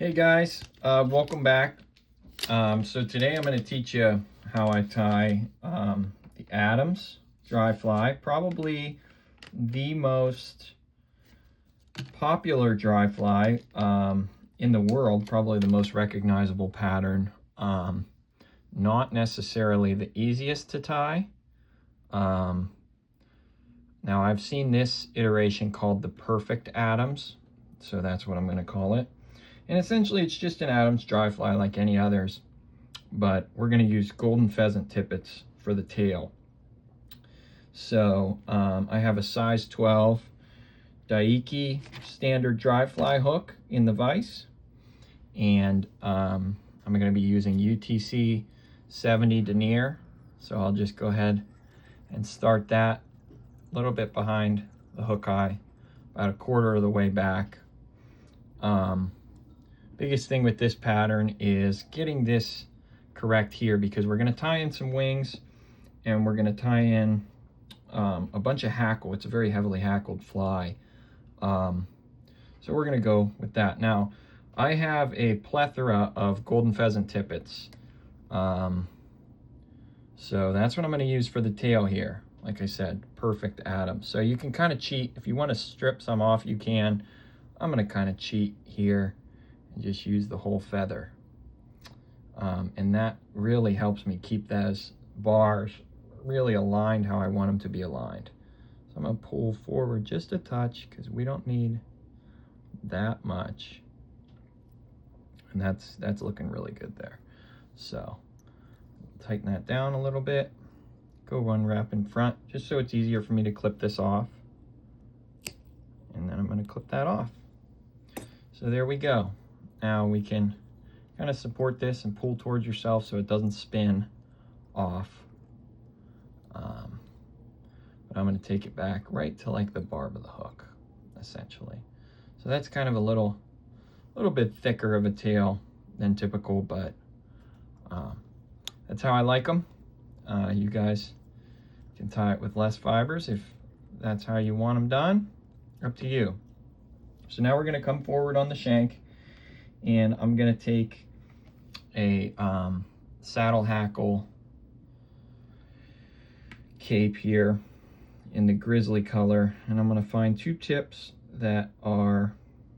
Hey guys, welcome back. So today I'm going to teach you how I tie the Adams dry fly, probably the most popular dry fly in the world, probably the most recognizable pattern. Not necessarily the easiest to tie. Now I've seen this iteration called the perfect Adams, so that's what I'm going to call it. And essentially it's just an Adams dry fly like any others, but we're going to use golden pheasant tippets for the tail. So I have a size 12 Daiki standard dry fly hook in the vise, and I'm going to be using UTC 70 denier. So I'll just go ahead and start that a little bit behind the hook eye, about a quarter of the way back. Biggest thing with this pattern is getting this correct here, because we're going to tie in some wings and we're going to tie in a bunch of hackle. It's a very heavily hackled fly. So we're going to go with that. Now, I have a plethora of golden pheasant tippets. So that's what I'm going to use for the tail here. Like I said, perfect Adams. So you can kind of cheat. If you want to strip some off, you can. I'm going to kind of cheat here and just use the whole feather. And that really helps me keep those bars really aligned how I want them to be aligned. So I'm going to pull forward just a touch because we don't need that much. And that's looking really good there. So tighten that down a little bit. Go one wrap in front just so it's easier for me to clip this off. And then I'm going to clip that off. So there we go. Now we can kind of support this and pull towards yourself so it doesn't spin off. But I'm going to take it back right to like the barb of the hook, essentially. So that's kind of a little bit thicker of a tail than typical, but that's how I like them. You guys can tie it with less fibers if that's how you want them done. Up to you. So now we're going to come forward on the shank, and I'm going to take a saddle hackle cape here in the grizzly color, and I'm going to find two tips that are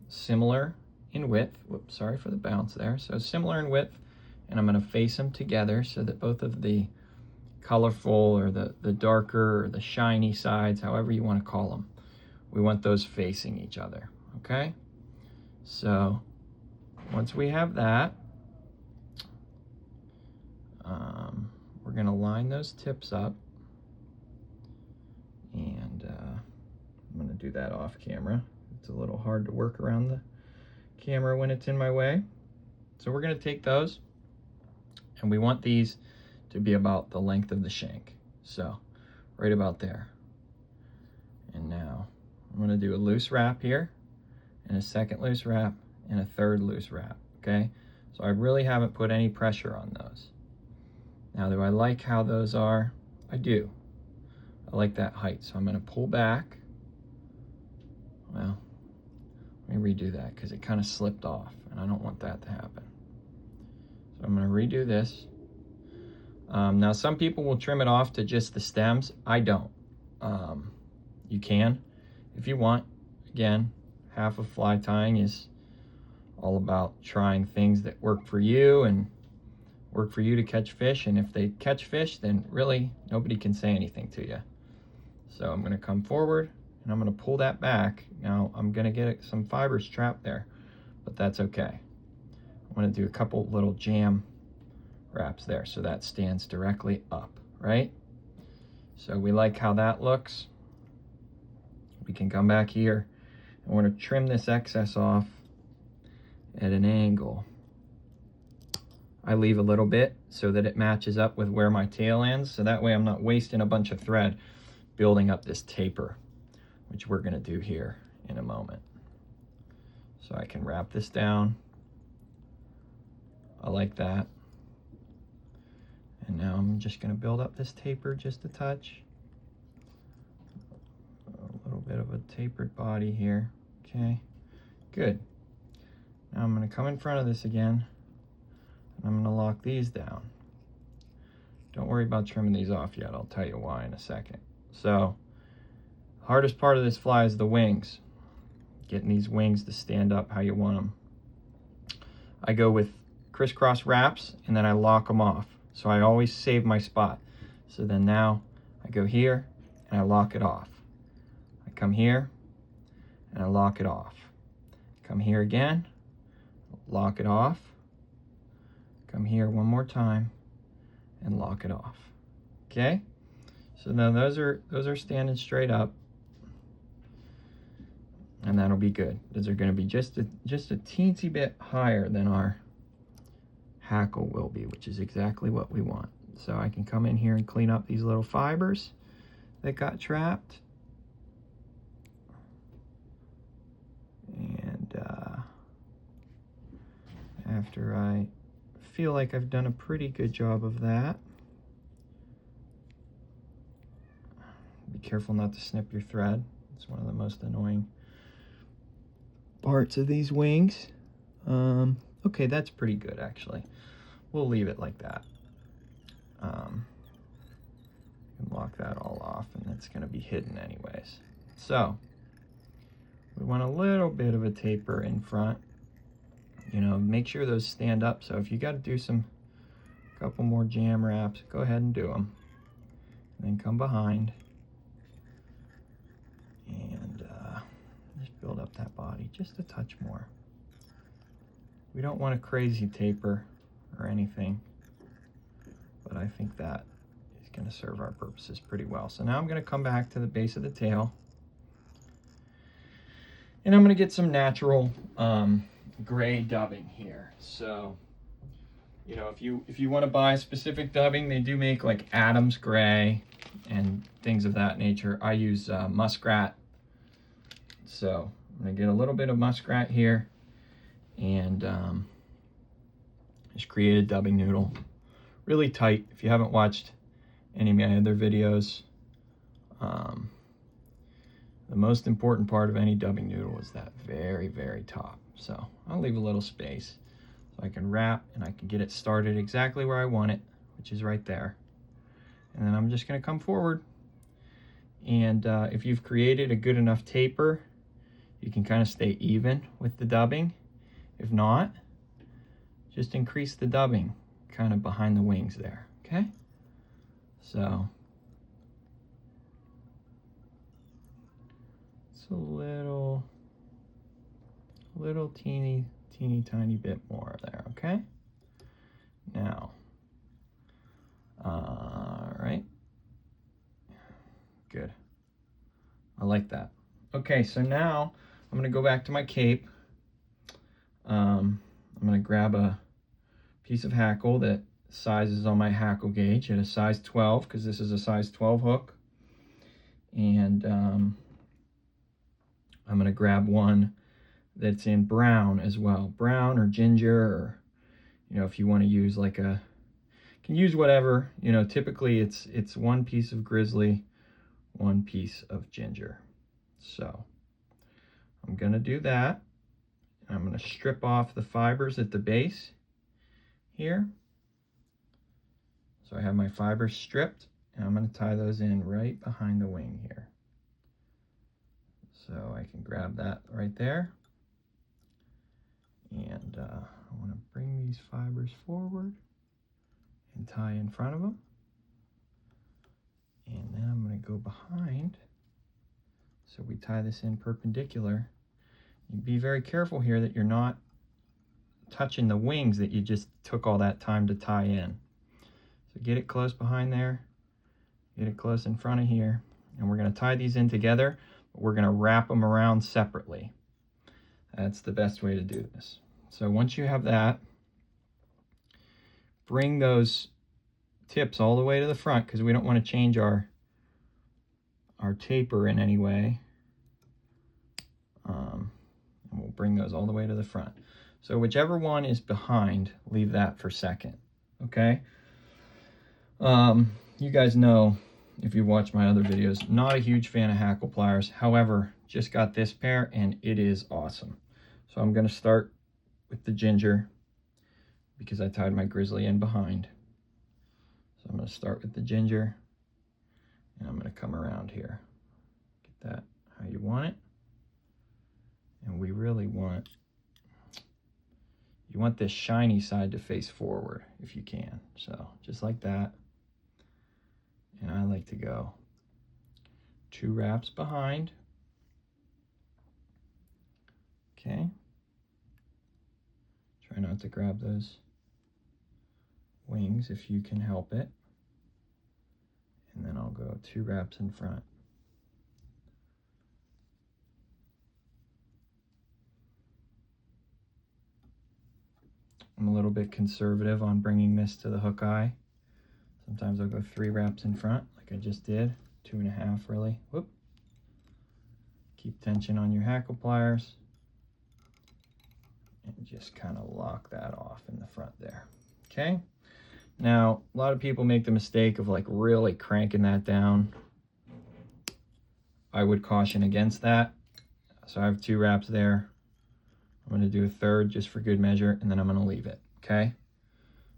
similar in width. Whoops, sorry for the bounce there. So similar in width, and I'm going to face them together so that both of the colorful or the darker or the shiny sides, however you want to call them, we want those facing each other. Okay, so once we have that, we're going to line those tips up, and I'm going to do that off camera. It's a little hard to work around the camera when it's in my way. So we're going to take those, and we want these to be about the length of the shank, so right about there. And now I'm going to do a loose wrap here, and a second loose wrap, and a third loose wrap. Okay, so I really haven't put any pressure on those. Now, do I like how those are? I do. I like that height, so I'm going to pull back. Well, let me redo that because it kind of slipped off, and I don't want that to happen. So I'm going to redo this. Now, some people will trim it off to just the stems. I don't. You can if you want. Again, half of fly tying is all about trying things that work for you and work for you to catch fish. And if they catch fish, then really nobody can say anything to you. So I'm going to come forward and I'm going to pull that back. Now I'm going to get some fibers trapped there, but that's okay. I'm going to do a couple little jam wraps there so that stands directly up, right? So we like how that looks. We can come back here and we're going to trim this excess off at an angle. I leave a little bit so that it matches up with where my tail ends, so that way I'm not wasting a bunch of thread building up this taper, which we're going to do here in a moment. So I can wrap this down. I like that. And now I'm just going to build up this taper just a touch. A little bit of a tapered body here. Okay, good. Now I'm going to come in front of this again, and I'm going to lock these down. Don't worry about trimming these off yet. I'll tell you why in a second. So, hardest part of this fly is the wings. Getting these wings to stand up how you want them. I go with crisscross wraps, and then I lock them off. So I always save my spot. So then now I go here, and I lock it off. I come here, and I lock it off. Come here again, lock it off. Come here one more time, and lock it off. Okay? So now those are standing straight up, and that'll be good. Those are going to be just a teensy bit higher than our hackle will be, which is exactly what we want. So I can come in here and clean up these little fibers that got trapped. And after I feel like I've done a pretty good job of that, be careful not to snip your thread. It's one of the most annoying parts of these wings. Okay, that's pretty good actually. We'll leave it like that. And lock that all off, and it's going to be hidden anyways. So we want a little bit of a taper in front. You know, make sure those stand up. So if you got to do a couple more jam wraps, go ahead and do them. And then come behind and just build up that body just a touch more. We don't want a crazy taper or anything, but I think that is going to serve our purposes pretty well. So now I'm going to come back to the base of the tail, and I'm going to get some natural gray dubbing here. So, you know, if you want to buy specific dubbing, they do make like Adams gray and things of that nature. I use muskrat. So I'm going to get a little bit of muskrat here, and just create a dubbing noodle. Really tight. If you haven't watched any of my other videos, the most important part of any dubbing noodle is that very, very top. So I'll leave a little space so I can wrap and I can get it started exactly where I want it, which is right there. And then I'm just going to come forward. And if you've created a good enough taper, you can kind of stay even with the dubbing. If not, just increase the dubbing kind of behind the wings there, okay? So it's a little teeny tiny bit more there, okay? Now, all right, good. I like that. Okay, so now I'm gonna go back to my cape. I'm gonna grab a piece of hackle that sizes on my hackle gauge at a size 12, because this is a size 12 hook. And I'm gonna grab one that's in brown as well. Brown or ginger, or, you know, if you wanna use like you can use whatever, you know, typically it's one piece of grizzly, one piece of ginger. So I'm gonna do that. I'm gonna strip off the fibers at the base here. So I have my fibers stripped, and I'm gonna tie those in right behind the wing here. So I can grab that right there. And I wanna bring these fibers forward and tie in front of them. And then I'm gonna go behind. So we tie this in perpendicular. You be very careful here that you're not touching the wings that you just took all that time to tie in. So get it close behind there, get it close in front of here, and we're going to tie these in together, but we're going to wrap them around separately. That's the best way to do this. So once you have that, bring those tips all the way to the front, because we don't want to change our taper in any way. And we'll bring those all the way to the front. So whichever one is behind, leave that for second, okay? You guys know, if you watch my other videos, not a huge fan of hackle pliers. However, just got this pair and it is awesome. So I'm gonna start with the ginger because I tied my grizzly in behind. So I'm going to start with the ginger, and I'm going to come around here. Get that how you want it. And we really want, you want this shiny side to face forward if you can. So just like that. And I like to go 2 wraps behind. Okay. Try not to grab those wings if you can help it. And then I'll go 2 wraps in front. I'm a little bit conservative on bringing this to the hook eye. Sometimes I'll go 3 wraps in front, like I just did. 2.5 really. Whoop. Keep tension on your hackle pliers. And just kind of lock that off in the front there. Okay. Now, a lot of people make the mistake of like really cranking that down. I would caution against that. So I have 2 wraps there. I'm going to do a 3rd just for good measure, and then I'm going to leave it, okay?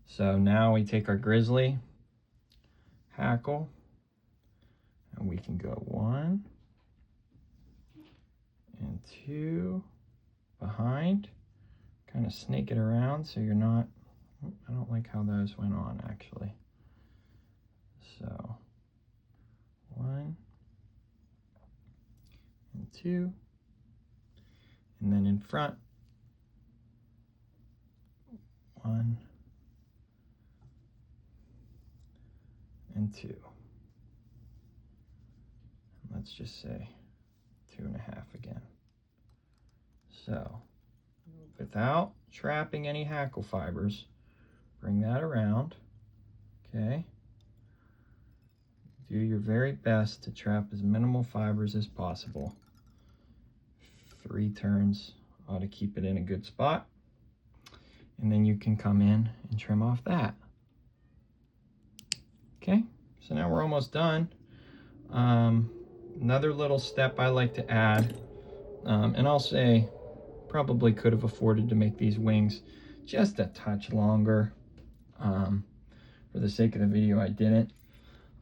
So now we take our grizzly hackle, and we can go 1 and 2 behind. Kind of snake it around so you're not, I don't like how those went on actually. So 1 and 2, and then in front, 1 and 2. Let's just say 2.5 again. So without trapping any hackle fibers, bring that around, okay? Do your very best to trap as minimal fibers as possible. 3 turns ought to keep it in a good spot. And then you can come in and trim off that. Okay, so now we're almost done. Another little step I like to add, and I'll say probably could have afforded to make these wings just a touch longer. For the sake of the video, I didn't.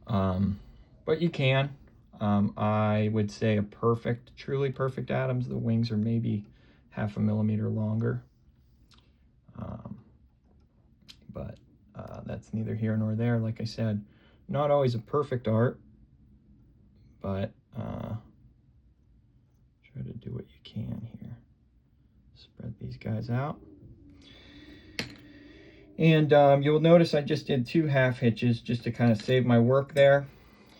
But you can. I would say a perfect, truly perfect Adams, the wings are maybe 0.5 millimeter longer. But that's neither here nor there. Like I said, not always a perfect art, but try to do what you can here. Spread these guys out. And you'll notice I just did 2 half hitches just to kind of save my work there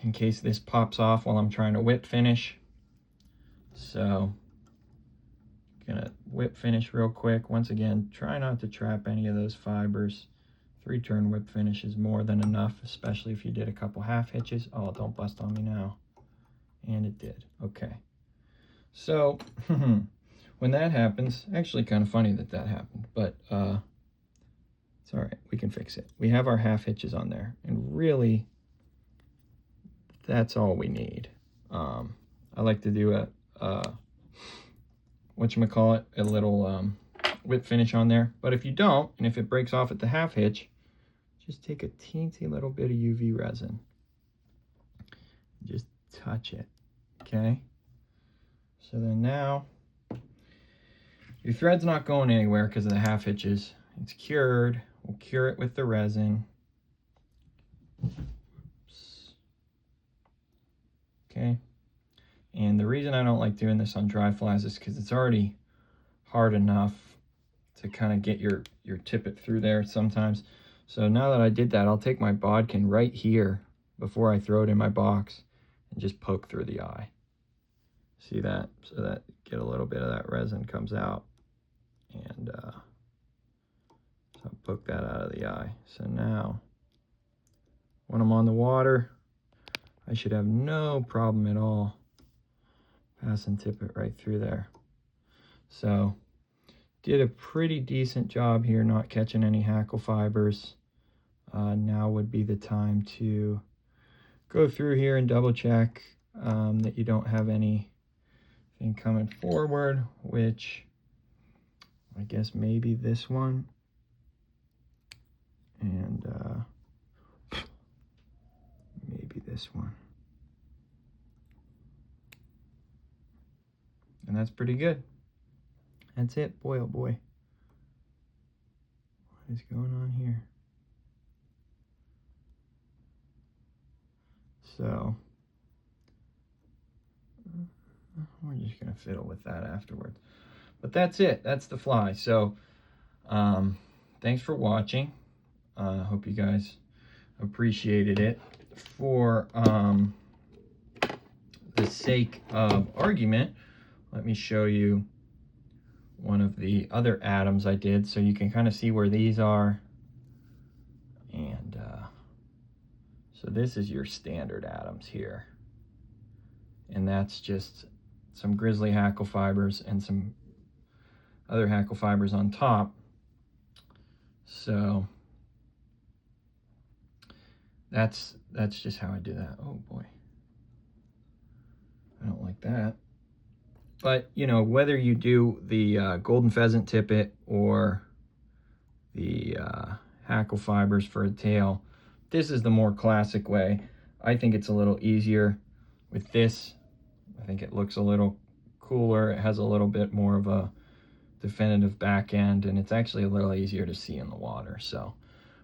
in case this pops off while I'm trying to whip finish. So gonna whip finish real quick. Once again, try not to trap any of those fibers. 3-turn whip finish is more than enough, especially if you did a couple half hitches. Oh, don't bust on me now. And it did. Okay. So when that happens, actually kind of funny that that happened, but it's all right. We can fix it. We have our half hitches on there, and really that's all we need. I like to do a whatchamacallit, a little whip finish on there. But if you don't, and if it breaks off at the half hitch, just take a teensy little bit of UV resin. Just touch it, okay? So then now, your thread's not going anywhere because of the half hitches. It's cured. We'll cure it with the resin. Oops. Okay. And the reason I don't like doing this on dry flies is because it's already hard enough to kind of get your tippet through there sometimes. So now that I did that, I'll take my bodkin right here before I throw it in my box and just poke through the eye. See that? So that get a little bit of that resin comes out. And so I'll poke that out of the eye. So now, when I'm on the water, I should have no problem at all passing tippet right through there. So did a pretty decent job here not catching any hackle fibers. Now would be the time to go through here and double check that you don't have anything coming forward, which I guess maybe this one. And maybe this one. And that's pretty good. That's it. Boy, oh boy. What is going on here? So, we're just going to fiddle with that afterwards. But that's it. That's the fly. So, thanks for watching. Hope you guys appreciated it. For the sake of argument, let me show you one of the other atoms I did so you can kind of see where these are. And so this is your standard atoms here. And that's just some grizzly hackle fibers and some other hackle fibers on top. So that's just how I do that. Oh boy, I don't like that. But you know, whether you do the golden pheasant tippet or the hackle fibers for a tail, this is the more classic way. I think it's a little easier with this. I think it looks a little cooler. It has a little bit more of a definitive back end, and it's actually a little easier to see in the water. So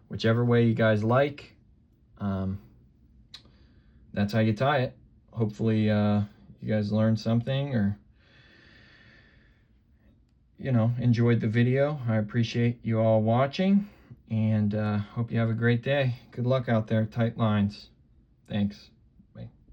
whichever way you guys like, that's how you tie it. Hopefully you guys learned something, or you know, enjoyed the video. I appreciate you all watching, and hope you have a great day. Good luck out there. Tight lines. Thanks.